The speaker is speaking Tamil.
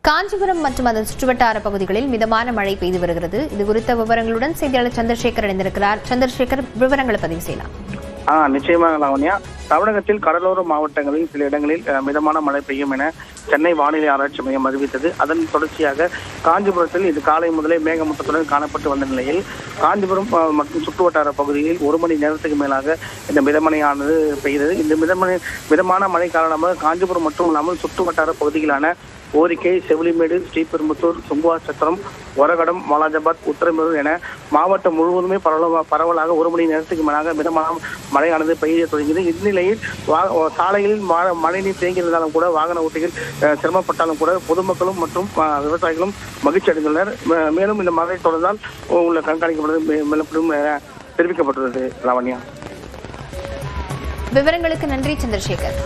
காஞ்சிபுரம் மற்றும் அதன் சுற்றுவட்டார பகுதிகளில் மிதமான மழை பெய்து வருகிறது. இது குறித்த விவரங்களுடன் செய்தியாளர் சந்திரசேகர் இணைந்திருக்கிறார். சந்திரசேகர், விவரங்களை பதிவு செய்யலாம். நிச்சயமாக லாவண்யா, தமிழகத்தில் கடலோர மாவட்டங்களில் சில இடங்களில் மிதமான மழை பெய்யும் என சென்னை வானிலை ஆராய்ச்சி மையம் அறிவித்தது. அதன் தொடர்ச்சியாக காஞ்சிபுரத்தில் இது காலை முதலே மேகமூட்டத்துடன் காணப்பட்டு வந்த நிலையில் காஞ்சிபுரம் மற்றும் சுற்றுவட்டார பகுதியில் 1 மணி நேரத்துக்கு மேலாக இந்த மிதமழையானது பெய்தது. இந்த மிதமான மழை காரணமாக காஞ்சிபுரம் மட்டும் இல்லாமல் சுற்றுவட்டார பகுதிகளான ஓரிக்கை, செவிலிமேடு, ஸ்ரீபெரும்புத்தூர், சுங்குவாசத்திரம், ஒரகடம், வாலாஜாபாத், உத்தரமேரூர் என மாவட்டம் முழுவதுமே பரவலாக 1 மணி நேரத்துக்கு மேலாக மிதமான மழையானது பெய்ய தொடங்கியது. இந்நிலையில் சாலையில் மழைநீர் தேங்கியிருந்தாலும் கூட வாகன ஓட்டிகள் சிரமப்பட்டாலும் கூட பொதுமக்களும் மற்றும் விவசாயிகளும் மகிழ்ச்சி அடைந்துள்ளனர். மேலும் இந்த மழை தொடர்ந்தால் உள்ள கண்காணிக்கப்படும் தெரிவிக்கப்பட்டுள்ளது. லாவண்யா, விவரங்களுக்கு நன்றி சந்திரசேகர்.